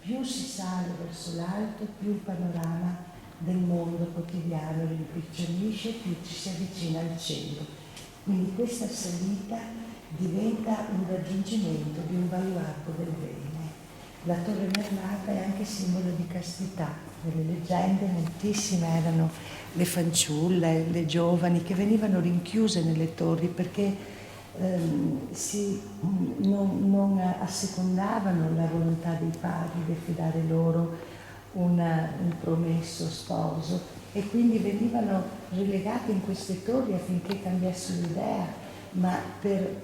più si sale verso l'alto, più il panorama del mondo quotidiano rimpicciolisce, più ci si avvicina al cielo. Quindi questa salita diventa un raggiungimento di un baluardo del bene. La torre merlata è anche simbolo di castità. Nelle leggende moltissime erano le fanciulle, le giovani che venivano rinchiuse nelle torri perché non assecondavano la volontà dei padri di affidare loro un promesso sposo e quindi venivano relegate in queste torri affinché cambiassero idea, ma per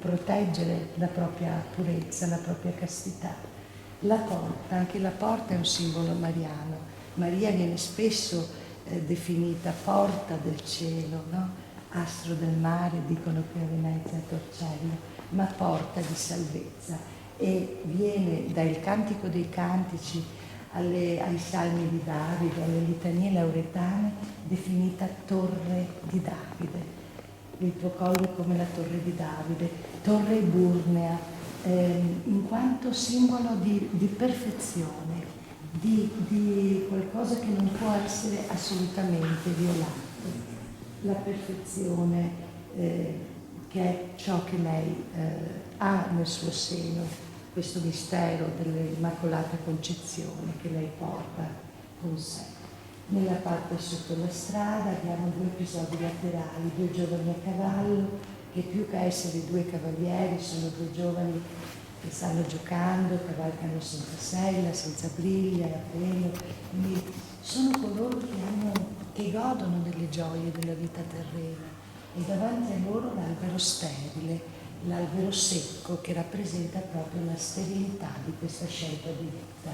proteggere la propria purezza, la propria castità. La porta, anche la porta è un simbolo mariano. Maria viene spesso definita porta del cielo, no? Astro del mare, dicono qui a Venezia, Torcello, ma porta di salvezza, e viene dal Cantico dei Cantici ai Salmi di Davide, alle litanie lauretane, definita Torre di Davide. Il tuo collo è come la Torre di Davide, torre eburnea, in quanto simbolo di perfezione, di qualcosa che non può essere assolutamente violato. La perfezione che è ciò che lei ha nel suo seno, questo mistero dell'Immacolata Concezione che lei porta con sé. Nella parte sotto la strada abbiamo due episodi laterali, due giovani a cavallo che più che essere due cavalieri sono due giovani che stanno giocando, cavalcano senza sella, senza briglia, a pelo, quindi sono coloro che godono delle gioie della vita terrena, e davanti a loro l'albero sterile, l'albero secco che rappresenta proprio la sterilità di questa scelta di vita,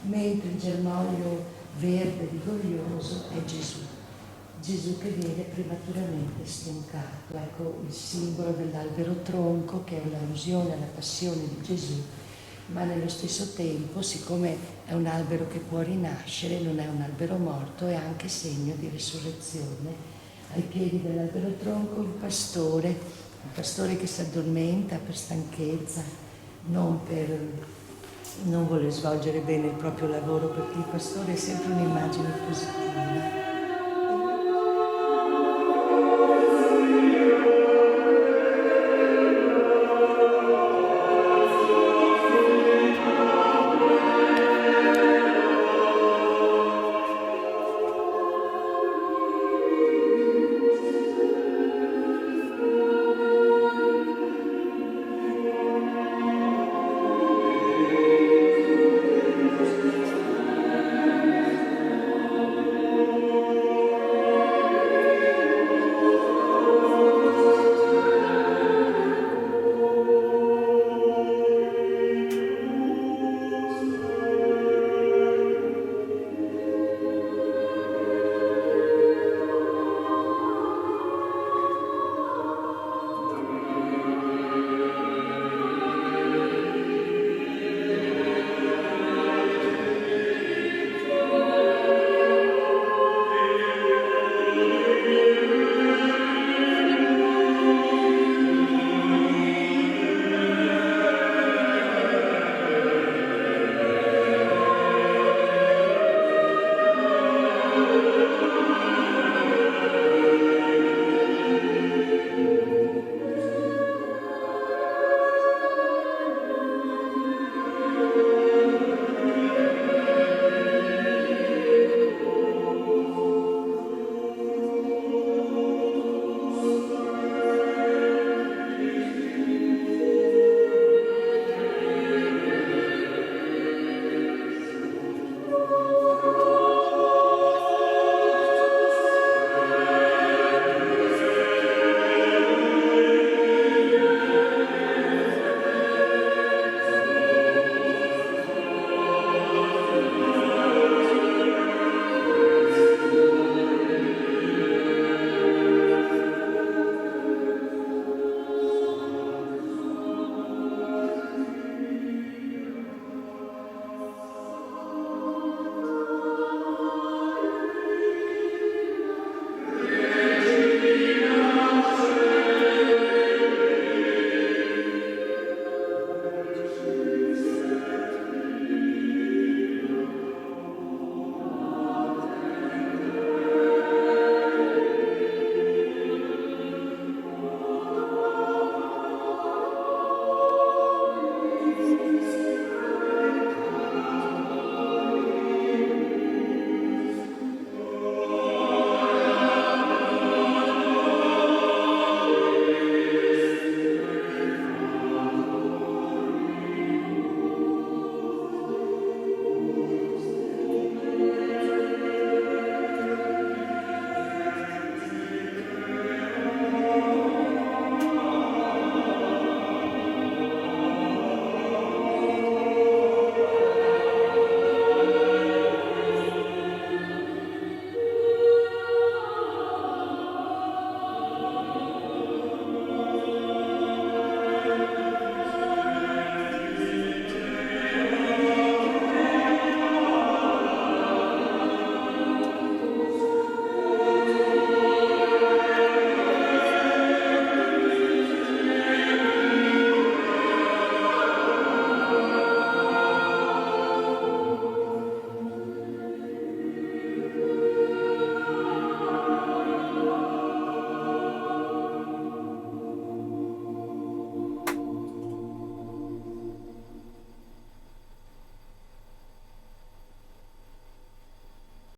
mentre il germoglio verde rigoglioso è Gesù. Gesù che viene prematuramente stroncato, ecco il simbolo dell'albero tronco che è un'allusione alla passione di Gesù, ma nello stesso tempo, siccome è un albero che può rinascere, non è un albero morto, è anche segno di risurrezione. Ai piedi dell'albero tronco il pastore che si addormenta per stanchezza, non voler svolgere bene il proprio lavoro, perché il pastore è sempre un'immagine positiva.